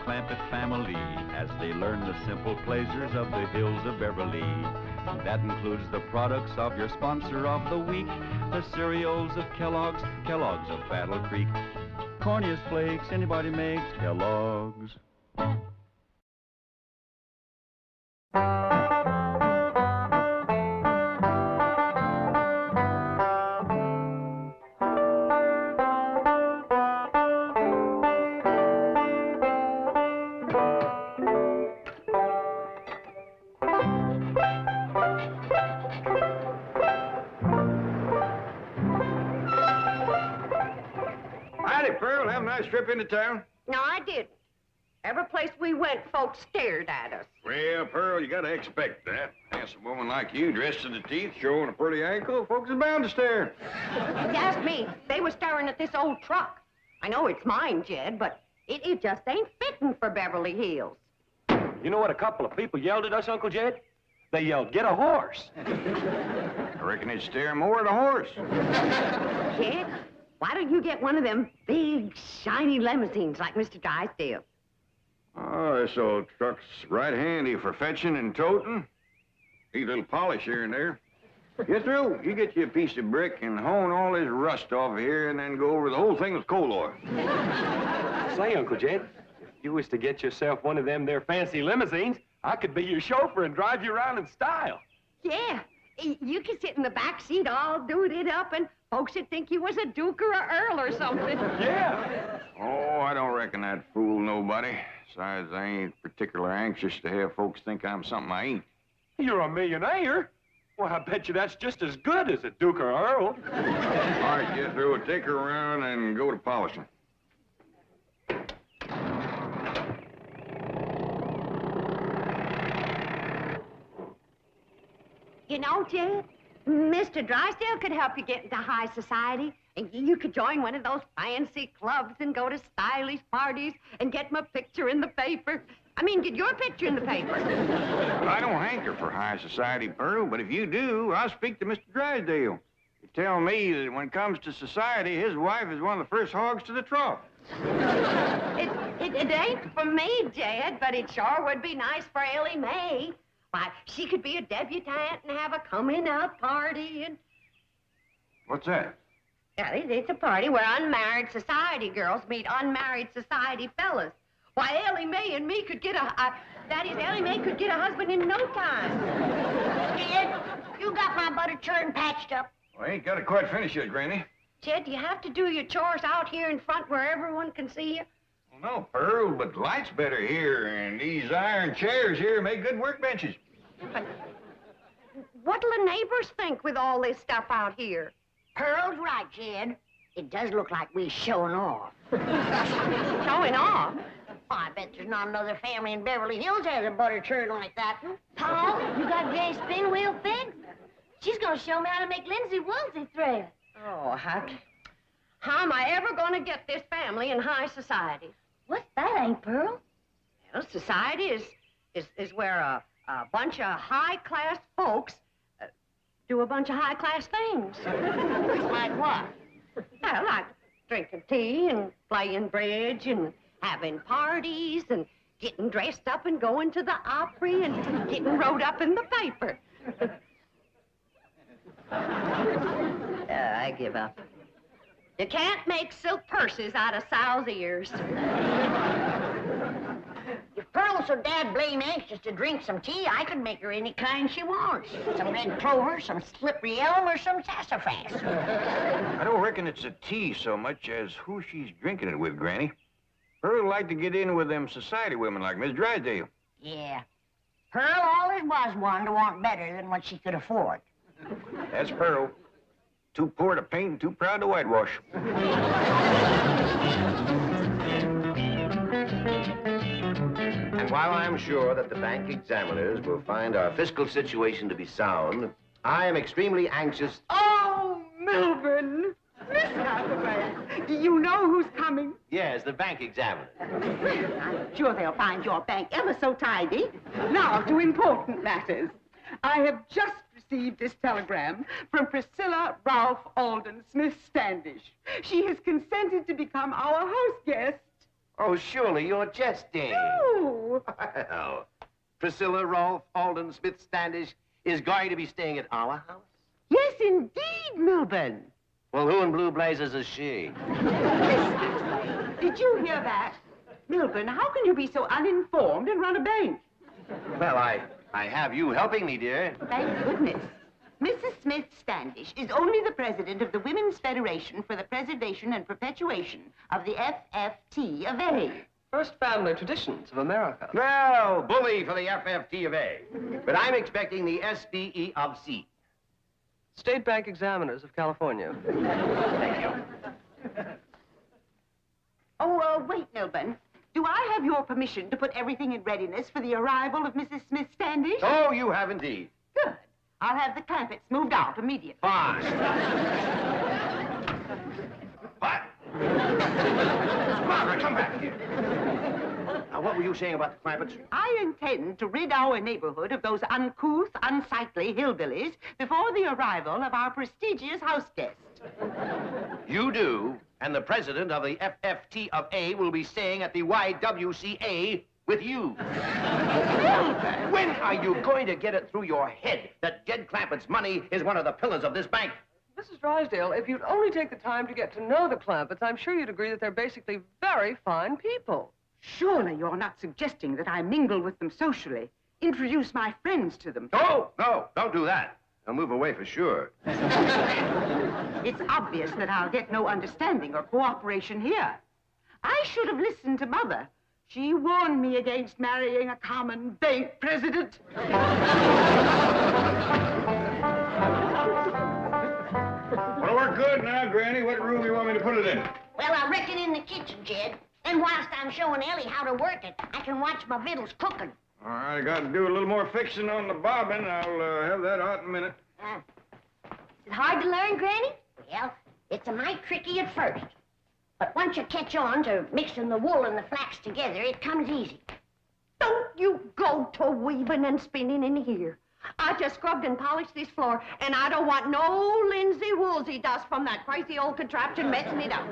Clampett family as they learn the simple pleasures of the hills of Beverly. That includes the products of your sponsor of the week, the cereals of Kellogg's, Kellogg's of Battle Creek. Corniest flakes anybody makes, Kellogg's. Howdy, Pearl. Have a nice trip into town. No, I didn't. Every place we went, folks stared at us. Well, Pearl, you gotta expect that. Handsome woman like you, dressed to the teeth, showing a pretty ankle, folks are bound to stare. If you ask me, they were staring at this old truck. I know it's mine, Jed, but it just ain't fitting for Beverly Hills. You know what a couple of people yelled at us, Uncle Jed? They yelled, "Get a horse." I reckon they'd stare more at a horse. Jed, why don't you get one of them big, shiny limousines like Mr. Drysdale? Oh, this old truck's right handy for fetching and toting. Need a little polish here and there. Get through. You get you a piece of brick and hone all this rust off of here and then go over the whole thing with coal oil. Say, Uncle Jed, if you was to get yourself one of them there fancy limousines, I could be your chauffeur and drive you around in style. Yeah, you could sit in the back seat all dooted up and folks would think you was a duke or a earl or something. Yeah. Oh, I don't reckon I'd fool nobody. Besides, I ain't particular anxious to have folks think I'm something I ain't. You're a millionaire. Well, I bet you that's just as good as a duke or earl. All right, get through it. Take her around and go to polishing. You know, Jed, Mr. Drysdale could help you get into high society. And you could join one of those fancy clubs and go to stylish parties and get my picture in the paper. I mean, get your picture in the paper. I don't hanker for high society, Pearl, but if you do, I'll speak to Mr. Drysdale. You tell me that when it comes to society, his wife is one of the first hogs to the trough. It ain't for me, Jed, but it sure would be nice for Ellie Mae. Why, she could be a debutante and have a coming-out party and... What's that? Yeah, it's a party where unmarried society girls meet unmarried society fellas. Why, Ellie Mae and me could get Ellie Mae could get a husband in no time. Jed, you got my butter churn patched up. Well, I ain't got it quite finished yet, Granny. Jed, you have to do your chores out here in front where everyone can see you. Well, no, Pearl, but the light's better here, and these iron chairs here make good workbenches. But what'll the neighbors think with all this stuff out here? Pearl's right, Jed. It does look like we're showing off. Showing off? Oh, I bet there's not another family in Beverly Hills has a butter churn like that. Paul, you got Granny's spin wheel fixed? She's gonna show me how to make Lindsay woolsey thread. Oh, how am I ever gonna get this family in high society? What's that, Aunt Pearl? Well, society is where a bunch of high-class folks do a bunch of high-class things. Like what? Well, like drinking tea and playing bridge and having parties and getting dressed up and going to the Opry and getting wrote up in the paper. I give up. You can't make silk purses out of sow's ears. If Pearl's so dad blame anxious to drink some tea, I could make her any kind she wants. Some red clover, some slippery elm, or some sassafras. I don't reckon it's a tea so much as who she's drinking it with, Granny. Pearl like to get in with them society women like Miss Drysdale. Yeah. Pearl always was one to want better than what she could afford. That's Pearl. Too poor to paint and too proud to whitewash. And while I'm sure that the bank examiners will find our fiscal situation to be sound, I am extremely anxious... Oh, Melvin! Miss Hathaway, do you know who's coming? Yes, the bank examiners. I'm sure they'll find your bank ever so tidy. Now, to important matters. I have just received this telegram from Priscilla Ralph Alden Smith-Standish. She has consented to become our house guest. Oh, surely you're jesting. Oh! Well, Priscilla, Rolfe, Alden, Smith-Standish is going to be staying at our house? Yes, indeed, Milburn. Well, who in blue blazes is she? Did you hear that? Milburn, how can you be so uninformed and run a bank? Well, I have you helping me, dear. Thank goodness. Mrs. Smith-Standish is only the president of the Women's Federation for the Preservation and Perpetuation of the FFT of A. First family traditions of America. Well, bully for the FFT of A. But I'm expecting the SBE of C. State Bank Examiners of California. Thank you. Oh, wait, Milburn. Do I have your permission to put everything in readiness for the arrival of Mrs. Smith-Standish? Oh, you have indeed. Good. I'll have the Clampetts moved out immediately. Fine. What? Barbara, come back here. Now, what were you saying about the Clampetts? I intend to rid our neighborhood of those uncouth, unsightly hillbillies before the arrival of our prestigious house guest. You do, and the president of the FFT of A will be staying at the YWCA with you. When are you going to get it through your head that Jed Clampett's money is one of the pillars of this bank? Mrs. Drysdale, if you'd only take the time to get to know the Clampetts, I'm sure you'd agree that they're basically very fine people. Surely you're not suggesting that I mingle with them socially, introduce my friends to them. No, don't do that. They'll move away for sure. It's obvious that I'll get no understanding or cooperation here. I should have listened to Mother. She warned me against marrying a common bank president. Well, we're good now, Granny. What room you want me to put it in? Well, I reckon in the kitchen, Jed. And whilst I'm showing Ellie how to work it, I can watch my victuals cooking. All right, I got to do a little more fixing on the bobbin. I'll have that out in a minute. Is it hard to learn, Granny? Well, it's a mite tricky at first. But once you catch on to mixing the wool and the flax together, it comes easy. Don't you go to weaving and spinning in here. I just scrubbed and polished this floor, and I don't want no linsey-woolsey dust from that crazy old contraption messing it up.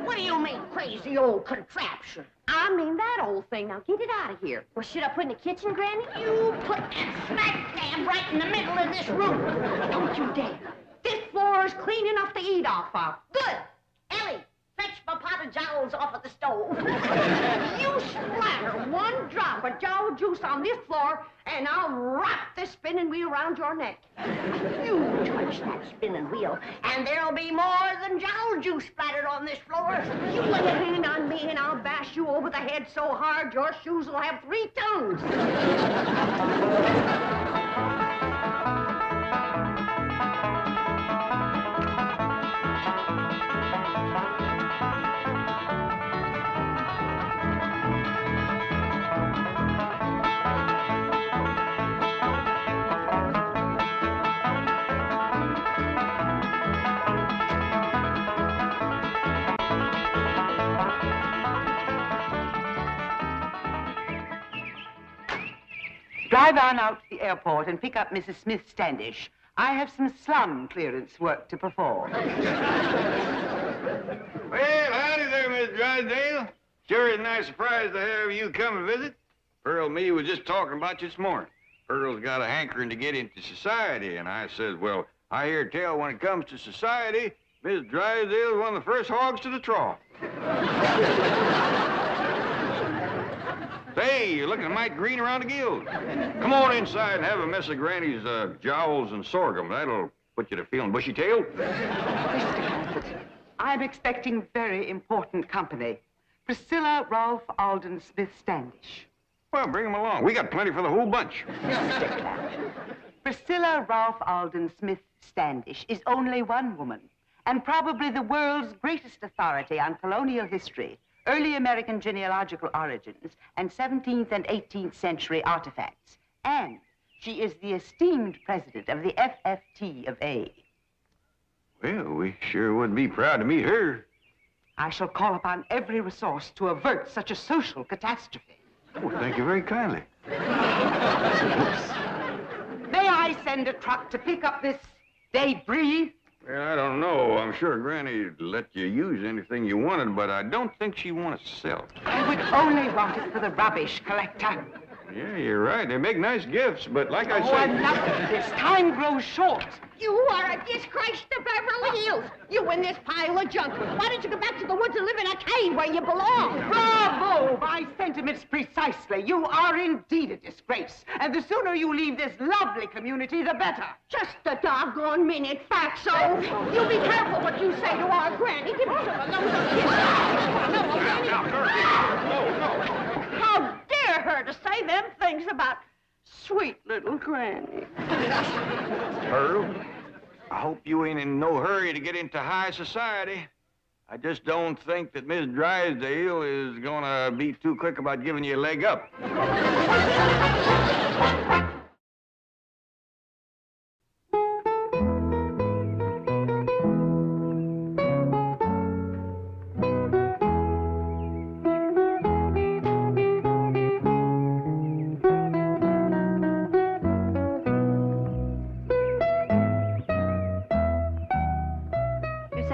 What do you mean, crazy old contraption? I mean that old thing. Now get it out of here. Well, should I put in the kitchen, Granny? You put that smack dab right in the middle of this room. Don't you dare. This floor is clean enough to eat off of. Good. Ellie, fetch my pot of jowls off of the stove. You splatter one drop of jowl juice on this floor, and I'll wrap this spinning wheel around your neck. You touch that spinning wheel, and there'll be more than jowl juice splattered on this floor. You lay a hand on me, and I'll bash you over the head so hard your shoes will have 3 tongues. Drive on out to the airport and pick up Mrs. Smith-Standish. I have some slum clearance work to perform. Well, howdy there, Miss Drysdale. Sure is a nice surprise to have you come and visit. Pearl and me was just talking about you this morning. Pearl's got a hankering to get into society, and I says, well, I hear tell when it comes to society, Miss Drysdale's one of the first hogs to the trough. Say, you're looking mighty green around the gills. Come on inside and have a mess of Granny's jowls and sorghum. That'll put you to feeling bushy-tailed. Mr. Clampett, I'm expecting very important company. Priscilla, Rolfe, Alden, Smith-Standish. Well, bring them along. We got plenty for the whole bunch. Mr. Clampett, Priscilla, Rolfe, Alden, Smith-Standish is only one woman, and probably the world's greatest authority on colonial history, early American genealogical origins, and 17th and 18th century artifacts. And she is the esteemed president of the FFT of A. Well, we sure would be proud to meet her. I shall call upon every resource to avert such a social catastrophe. Oh, thank you very kindly. May I send a truck to pick up this debris? Well, I don't know. I'm sure Granny'd let you use anything you wanted, but I don't think she wants to sell it. I would only want it for the rubbish collector. Yeah, you're right. They make nice gifts, but like I Oh, said... enough of this. Time grows short. You are a disgrace to Beverly Hills. You in this pile of junk. Why don't you go back to the woods and live in a cave where you belong? Bravo! My sentiments precisely. You are indeed a disgrace. And the sooner you leave this lovely community, the better. Just a doggone minute, Fatso. You be careful what you say to our Granny. Give me some of those on his side. How dare her to say them things about sweet little Granny. Pearl, I hope you ain't in no hurry to get into high society. I just don't think that Miss Drysdale is gonna be too quick about giving you a leg up.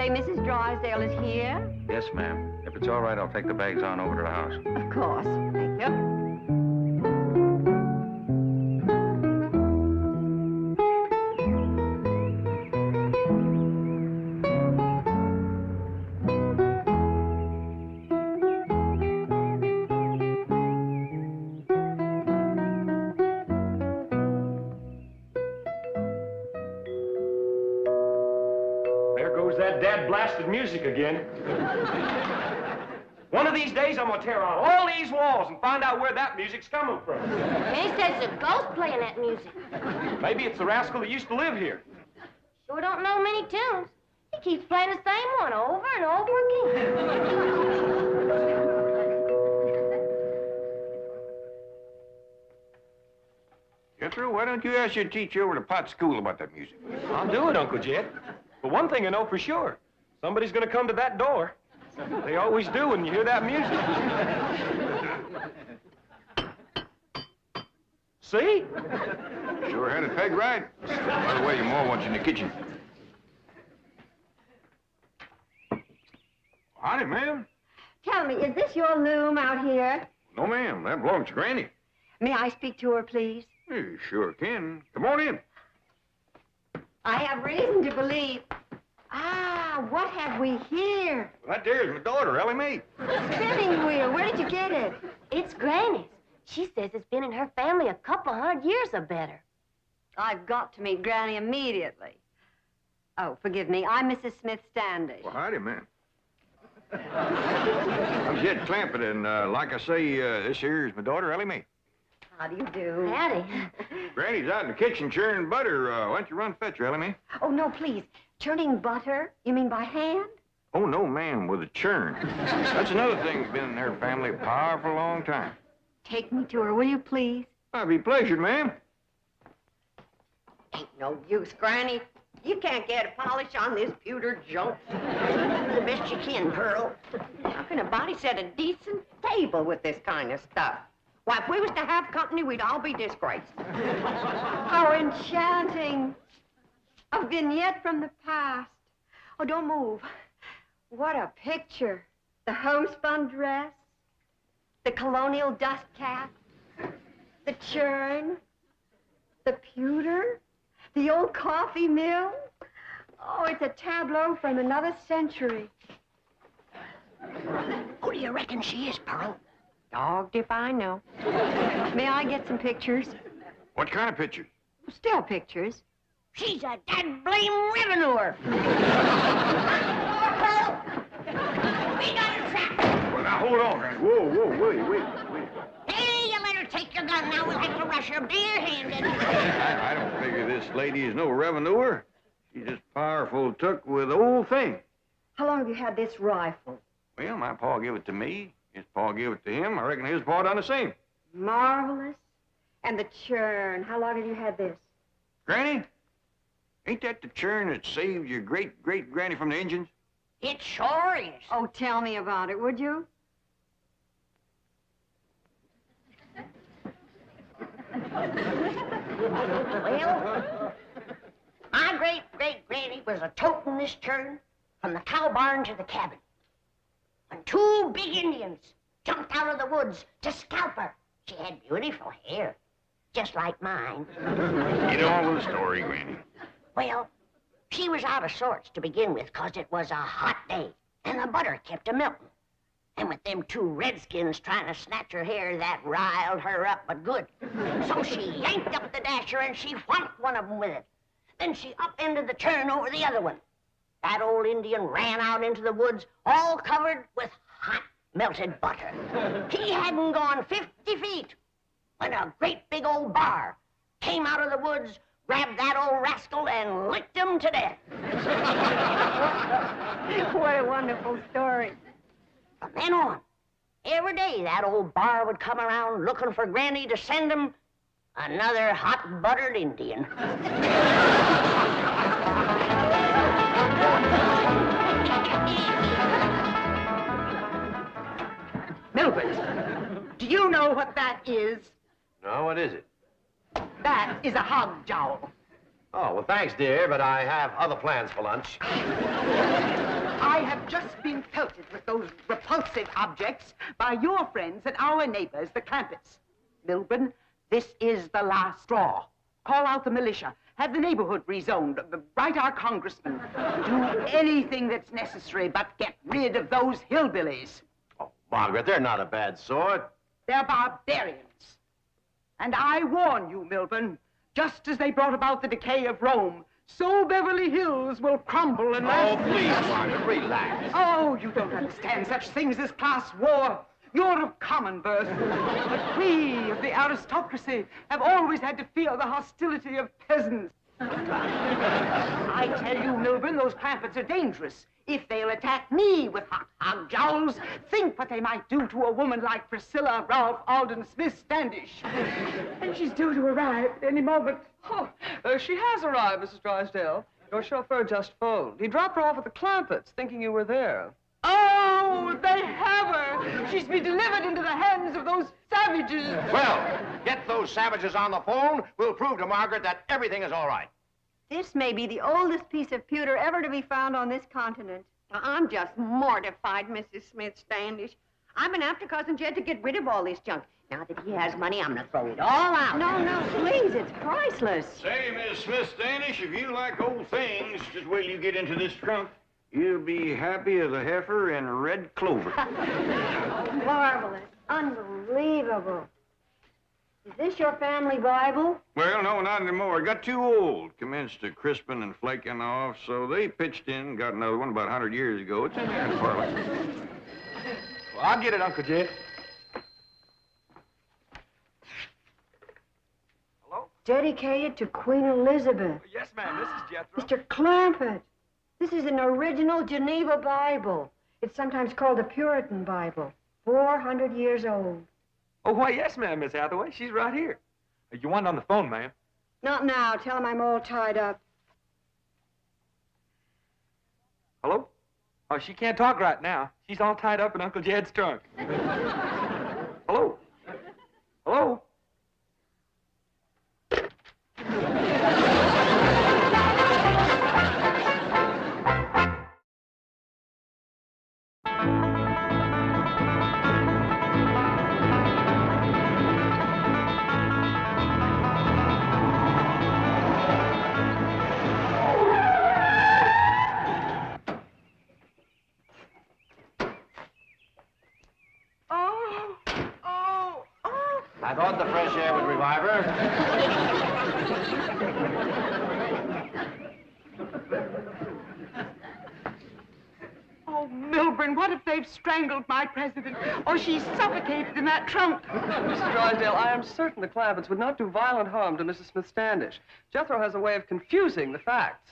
Mrs. Drysdale is here? Yes, ma'am. If it's all right, I'll take the bags on over to the house. Of course. Thank you. There goes that dad-blasted music again. One of these days, I'm gonna tear out all these walls and find out where that music's coming from. He says it's a ghost playing that music. Maybe it's the rascal that used to live here. Sure don't know many tunes. He keeps playing the same one over and over again. Jethro, why don't you ask your teacher over to Pot School about that music? I'll do it, Uncle Jed. But one thing I know for sure. Somebody's gonna come to that door. They always do when you hear that music. See? Sure had it pegged right. By the way, your ma wants you in the kitchen. Howdy, ma'am. Tell me, is this your loom out here? No, ma'am. That belongs to Granny. May I speak to her, please? You sure can. Come on in. I have reason to believe... Ah, what have we here? Well, that there's my daughter, Ellie Mae. Spinning wheel. Where did you get it? It's Granny's. She says it's been in her family a couple 100 years or better. I've got to meet Granny immediately. Oh, forgive me. I'm Mrs. Smith-Standish. Well, howdy, ma'am. I'm Jed Clampett, and like I say, this here is my daughter, Ellie Mae. How do you do? Howdy. Granny's out in the kitchen churning butter. Why don't you run fetch her, Ellie Mae? Oh, no, please. Churning butter? You mean by hand? Oh, no, ma'am, with a churn. That's another thing that's been in her family a powerful long time. Take me to her, will you, please? I'd be pleasured, ma'am. Ain't no use, Granny. You can't get a polish on this pewter junk. The best you can, Pearl. How can a body set a decent table with this kind of stuff? Why, if we was to have company, we'd all be disgraced. How enchanting. A vignette from the past. Oh, don't move. What a picture. The homespun dress, the colonial dust cap, the churn, the pewter, the old coffee mill. Oh, it's a tableau from another century. Who do you reckon she is, Pearl? Dogged if I know. May I get some pictures? What kind of picture? Still pictures. She's a dad-blame revenuer. We got her trapped. Well, now, hold on, Granny. Whoa, wait. Hey, you let her take your gun now. We'll have to rush her bare-handed. I don't figure this lady is no revenuer. She's just powerful took with the whole thing. How long have you had this rifle? Well, my pa gave it to me. His pa gave it to him. I reckon his pa done the same. Marvelous. And the churn. How long have you had this? Granny, ain't that the churn that saved your great-great-granny from the Injuns? It sure is. Oh, tell me about it, would you? Well, my great-great-granny Granny was a-toting this churn from the cow barn to the cabin when two big Indians jumped out of the woods to scalp her. She had beautiful hair, just like mine. Get on with the story, Granny. Well, she was out of sorts to begin with, 'cause it was a hot day, and the butter kept a-melting. And with them two redskins trying to snatch her hair, that riled her up but good. So she yanked up the dasher and she whacked one of them with it. Then she upended the churn over the other one. That old Indian ran out into the woods, all covered with hot, melted butter. He hadn't gone 50 feet when a great big old bar came out of the woods, grabbed that old rascal, and licked him to death. What a wonderful story. From then on, every day that old bar would come around looking for Granny to send him another hot-buttered Indian. Milbert, do you know what that is? No, what is it? That is a hog jowl. Oh, well, thanks, dear, but I have other plans for lunch. I have just been pelted with those repulsive objects by your friends and our neighbors, the Clampetts. Milburn, this is the last straw. Call out the militia. Have the neighborhood rezoned. Write our congressman. Do anything that's necessary, but get rid of those hillbillies. Oh, Margaret, they're not a bad sort. They're barbarians. And I warn you, Milburn, just as they brought about the decay of Rome, so Beverly Hills will crumble unless... Oh, please, Margaret, relax. Oh, you don't understand such things as class war. You're of common birth. But we of the aristocracy have always had to fear the hostility of peasants. I tell you, Milburn, those Clampetts are dangerous. If they'll attack me with hog jowls, think what they might do to a woman like Priscilla Ralph Alden Smith-Standish. And she's due to arrive any moment. Oh, she has arrived, Mrs. Drysdale. Your chauffeur just phoned. He dropped her off at the Clampetts, thinking you were there. Oh, they have her! She's been delivered into the hands of those savages. Well, get those savages on the phone. We'll prove to Margaret that everything is all right. This may be the oldest piece of pewter ever to be found on this continent. I'm just mortified, Mrs. Smith-Standish. I've been after Cousin Jed to get rid of all this junk. Now that he has money, I'm going to throw it all out. No, please, it's priceless. Say, Miss Smith-Standish, if you like old things, just wait till you get into this trunk. You'll be happy as a heifer in red clover. Marvelous. Unbelievable. Is this your family Bible? Well, no, not anymore. It got too old. Commenced to crisping and flaking off, so they pitched in and got another one about 100 years ago. It's in there in the parlor. Well, I'll get it, Uncle Jed. Hello? Dedicated to Queen Elizabeth. Yes, ma'am. This is Jethro. Mr. Clampett, this is an original Geneva Bible. It's sometimes called the Puritan Bible. 400 years old. Oh, why, yes, ma'am, Miss Hathaway. She's right here. You want it on the phone, ma'am? Not now. Tell him I'm all tied up. Hello? Oh, she can't talk right now. She's all tied up in Uncle Jed's trunk. Hello? Hello? I thought the fresh air would revive her. Oh, Milburn, what if they've strangled my president? Or she's suffocated in that trunk? Mrs. Drysdale, I am certain the Clampetts would not do violent harm to Mrs. Smith-Standish. Jethro has a way of confusing the facts.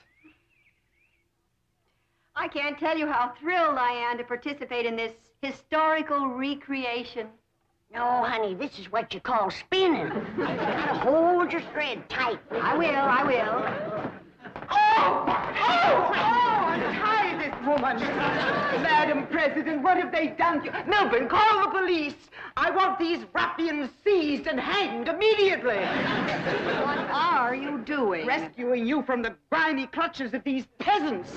I can't tell you how thrilled I am to participate in this historical recreation. No, honey, this is what you call spinning. You gotta hold your thread tight. I will. Oh, untie this woman. Madam President, what have they done to you? Milburn, call the police. I want these ruffians seized and hanged immediately. What are you doing? Rescuing you from the grimy clutches of these peasants.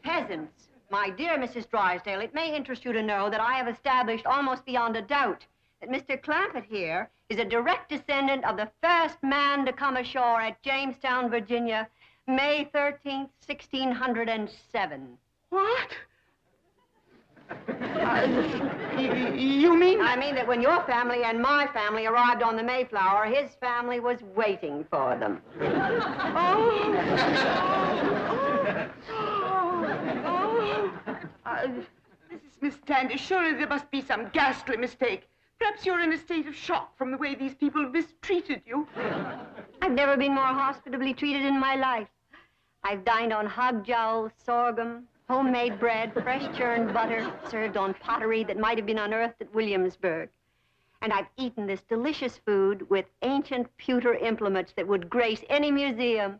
Peasants. My dear Mrs. Drysdale, it may interest you to know that I have established almost beyond a doubt that Mr. Clampett here is a direct descendant of the first man to come ashore at Jamestown, Virginia, May 13th, 1607. What? You mean? I mean that when your family and my family arrived on the Mayflower, his family was waiting for them. Mrs. Smith-Standish, surely there must be some ghastly mistake. Perhaps you're in a state of shock from the way these people have mistreated you. I've never been more hospitably treated in my life. I've dined on hog jowls, sorghum, homemade bread, fresh churned butter, served on pottery that might have been unearthed at Williamsburg. And I've eaten this delicious food with ancient pewter implements that would grace any museum.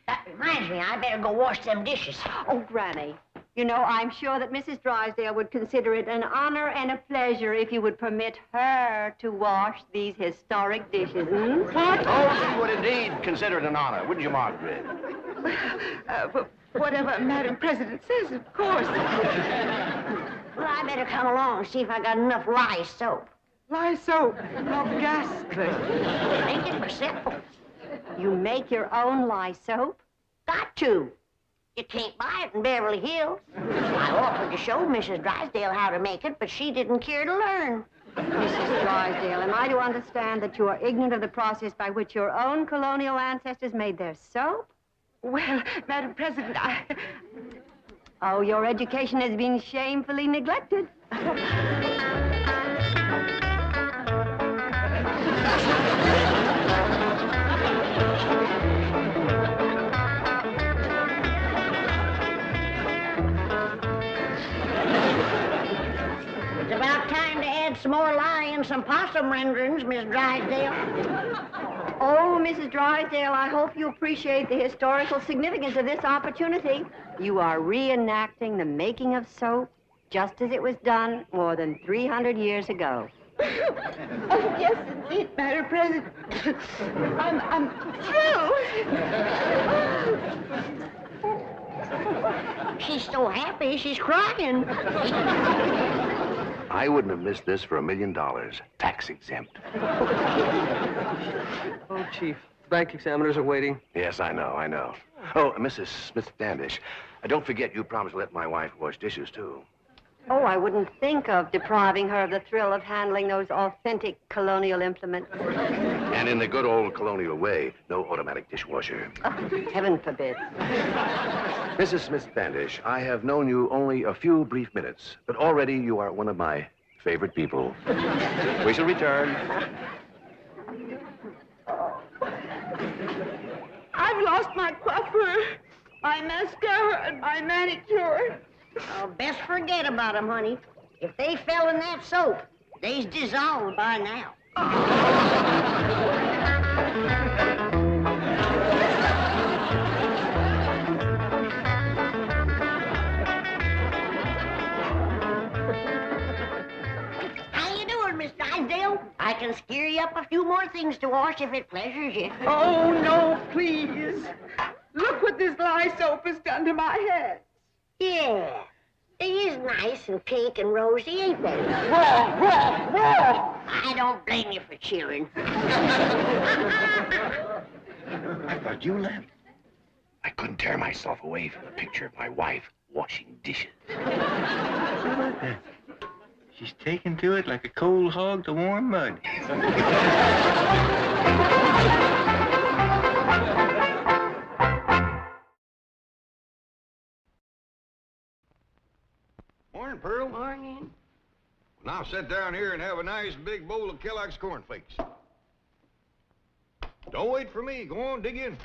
That reminds me, I better go wash them dishes. Oh, Granny, you know, I'm sure that Mrs. Drysdale would consider it an honor and a pleasure if you would permit her to wash these historic dishes. What? Oh, she would indeed consider it an honor, wouldn't you, Margaret? Whatever Madam President says, of course. Well, I better come along and see if I got enough lye soap. Lye soap. How ghastly. Make it myself. You make your own lye soap? Got to. You can't buy it in Beverly Hills. I offered to show Mrs. Drysdale how to make it, but she didn't care to learn. Mrs. Drysdale, am I to understand that you are ignorant of the process by which your own colonial ancestors made their soap? Well, Madam President, Oh, your education has been shamefully neglected. It's about time to add some more lye and some possum renderings, Miss Drysdale. Oh, Mrs. Drysdale, I hope you appreciate the historical significance of this opportunity. You are reenacting the making of soap just as it was done more than 300 years ago. Oh, yes, indeed, Madam President. I'm thrilled. She's so happy, she's crying. I wouldn't have missed this for $1 million, tax exempt. Oh, Chief, bank examiners are waiting. Yes, I know. Oh, Mrs. Smith-Standish, don't forget you promised to let my wife wash dishes, too. Oh, I wouldn't think of depriving her of the thrill of handling those authentic colonial implements. And in the good old colonial way, no automatic dishwasher. Oh, heaven forbid. Mrs. Smith-Standish, I have known you only a few brief minutes, but already you are one of my favorite people. We shall return. I've lost my coiffure, my mascara, and my manicure. Oh, best forget about them, honey. If they fell in that soap, they's dissolved by now. How you doing, Miss Drysdale? I can scare you up a few more things to wash if it pleasures you. Oh, no, please. Look what this lye soap has done to my head. Yeah, they is nice and pink and rosy, ain't they? Whoa! I don't blame you for cheering. I thought you left. I couldn't tear myself away from the picture of my wife washing dishes. She's taken to it like a cold hog to warm mud. Morning, Pearl. Morning. Now sit down here and have a nice big bowl of Kellogg's cornflakes. Don't wait for me. Go on, dig in.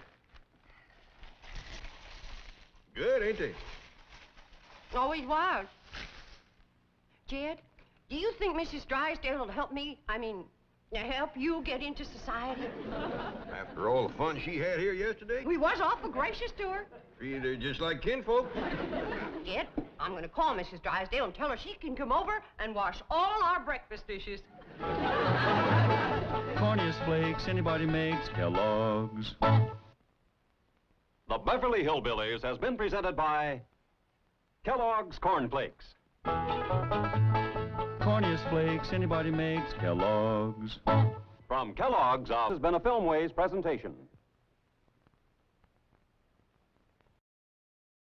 Good, ain't they? Always was. Jed, do you think Mrs. Drysdale will help me? I mean, help you get into society. After all the fun she had here yesterday, We was awful gracious to her. they're just like kinfolk. Yet, I'm going to call Mrs. Drysdale and tell her she can come over and wash all our breakfast dishes. Corniest flakes anybody makes, Kellogg's. The Beverly Hillbillies has been presented by Kellogg's Corn Flakes. Corniest flakes anybody makes, Kellogg's. From Kellogg's, has been a Filmways presentation.